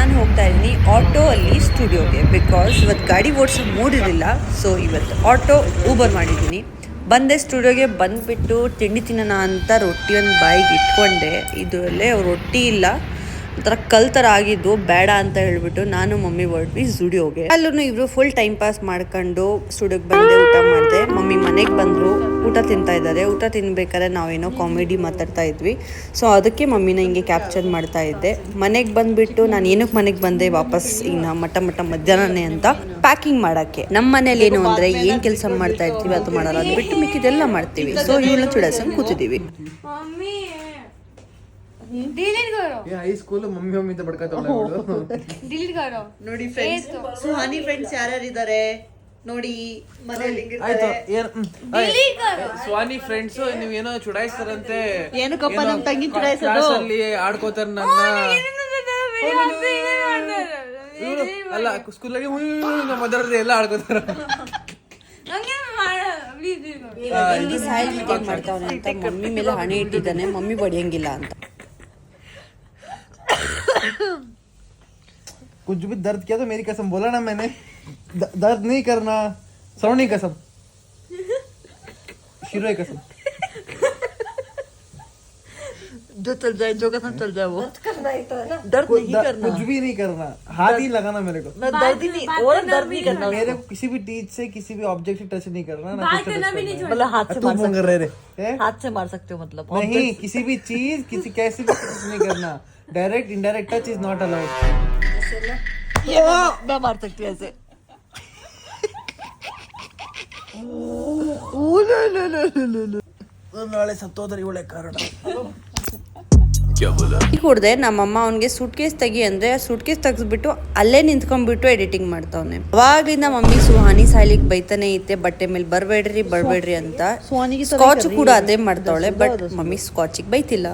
ನಾನು ಹೋಗ್ತಾ ಇದ್ದೀನಿ ಆಟೋ ಅಲ್ಲಿ ಸ್ಟುಡಿಯೋಗೆ ಬಿಕಾಸ್ ಇವತ್ತು ಗಾಡಿ ಓಡಿಸೋ ಮೂಡ್ ಇರಲಿಲ್ಲ. ಸೊ ಇವತ್ತು ಆಟೋ ಊಬರ್ ಮಾಡಿದ್ದೀನಿ. ಬಂದೆ ಸ್ಟುಡಿಯೋಗೆ ಬಂದುಬಿಟ್ಟು ತಿಂಡಿ ತಿನ್ನೋಣ ಅಂತ ರೊಟ್ಟಿ ಒಂದು ಬಾಯಿಗೆ ಇಟ್ಕೊಂಡೆ. ಇದರಲ್ಲೇ ರೊಟ್ಟಿ ಇಲ್ಲ, ಒಂಥರ ಕಲ್ ಥರ ಆಗಿದ್ದು, ಬೇಡ ಅಂತ ಹೇಳಿಬಿಟ್ಟು ನಾನು ಮಮ್ಮಿ ಹೊರಟ್ವಿ ಸ್ಟುಡಿಯೋಗೆ. ಅಲ್ಲೂ ಇವರು ಫುಲ್ ಟೈಮ್ ಪಾಸ್ ಮಾಡ್ಕೊಂಡು ಸ್ಟುಡಿಯೋಗೆ ಬಂದೆ, ಊಟ ಮಾಡಿದೆ. ಮಮ್ಮಿ ಮನೆಗೆ ಬಂದರು, ಊಟ ತಿಂತಾ ಇದ್ದಾರೆ. ಊಟ ತಿನ್ಬೇಕಾದ್ರೆ ನಾವೇನೋ ಕಾಮಿಡಿ ಮಾತಾಡ್ತಾ ಇದ್ವಿ. ಸೊ ಅದಕ್ಕೆ ಮಮ್ಮಿನ ಹಿಂಗೆ ಕ್ಯಾಪ್ಚರ್ ಮಾಡ್ತಾ ಇದ್ದೆ. ಮನೆಗೆ ಬಂದುಬಿಟ್ಟು ನಾನು ಏನಕ್ಕೆ ಮನೆಗೆ ಬಂದೆ ವಾಪಸ್ ಇನ್ನು ಮಟ್ಟ ಮಧ್ಯಾಹ್ನನೇ ಅಂತ ಪ್ಯಾಕಿಂಗ್ ಮಾಡೋಕ್ಕೆ. ನಮ್ಮ ಮನೇಲಿ ಏನು ಅಂದರೆ ಏನು ಕೆಲಸ ಮಾಡ್ತಾ ಇರ್ತೀವಿ ಅದು ಮಾಡಲ್ಲ, ಅದು ಬಿಟ್ಟು ಮಿಕ್ಕಿದೆಲ್ಲ ಮಾಡ್ತೀವಿ. ಸೊ ಇವಳನ್ನ ಚುಡಾಯಿಸ್ಕೊಂಡು ಕೂತಿದ್ದೀವಿ. ನೋಡಿ ಫ್ರೆಂಡ್ಸ್, ಸುಹಾನಿ ಫ್ರೆಂಡ್ಸ್ ಯಾರ್ಯಾರಿದ್ದಾರೆ ನೋಡಿ ಮನೇಲಿ. ಸ್ವಾನಿ ಫ್ರೆಂಡ್ಸ್ ನೀವ್ ಏನೋ ಚುಡಾಯಿಸ್ತಾರಂತೆ. ಏನಕ್ಕಪ್ಪ ನಮ್ ತಂಗಿ ಚುಡಾಯಿಸೋದು? ಅಲ್ಲಿ ಆಡ್ಕೋತಾರ ನನ್ನ. ಅಲ್ಲ ಸ್ಕೂಲಾಗಿ ಮದರ್ದೆ ಎಲ್ಲ ಆಡ್ಕೋತಾರ. ಇಲ್ಲಿ ಸಾಯಿಲ್ ಮೀಟಿಂಗ್ ಮಾಡ್ತಾವನೆ ಅಂತ ಮಮ್ಮಿ ಮೇಲೆ ಹಣೆ ಇಟ್ಟಿದ್ದಾನೆ, ಮಮ್ಮಿ ಬಡಿಯಂಗಿಲ್ಲ ಅಂತ. कुछ भी दर्द किया तो मेरी कसम बोला ना मैंने, दर्द नहीं करना, सोनी कसम, शीरो कसम. जो चल जाए, जो कसम चल जाए, वो दर्द नहीं करना, कुछ भी नहीं करना, हाथ ही लगाना मेरे को, दर्द ही नहीं, और दर्द नहीं करना मेरे को. किसी भी चीज से, किसी भी ऑब्जेक्ट से टच नहीं करना ना. मतलब हाथ से मार सकते हो, हाथ से मार सकते हो मतलब नहीं. किसी भी चीज, किसी कैसे भी टच नहीं करना. Direct indirect touch is not allowed. मैं मार सकती हूँ ऐसे. ನಾಳೆ ಸತ್ತೋದ್ರೆ ಇವಳೆ ಕಾರಣ. ಕುಡ್ದೆ ನಮ್ಮಮ್ಮ ಅವ್ನಿಗೆ ಸೂಟ್ ಕೇಸ್ ತೆಗಿ ಅಂದ್ರೆ ಸೂಟ್ ಕೇಸ್ ತೆಗೆದ್ಬಿಟ್ಟು ಅಲ್ಲೇ ನಿಂತ್ಕೊಂಡ್ಬಿಟ್ಟು ಎಡಿಟಿಂಗ್ ಮಾಡ್ತಾವನೆ. ಅವಾಗ್ಲಿಂದ ಮಮ್ಮಿ ಸುಹಾನಿ ಸಾಯ್ಲಿಕ್ಕೆ ಬೈತಾನೆ ಐತೆ, ಬಟ್ಟೆ ಮೇಲೆ ಬರ್ಬೇಡ್ರಿ ಅಂತ. ಸ್ಕಾಚ್ ಕೂಡ ಅದೇ ಮಾಡ್ತಾವಳೆ, ಬಟ್ ಮಮ್ಮಿ ಸ್ಕಾಚಿಗೆ ಬೈತಿಲ್ಲ.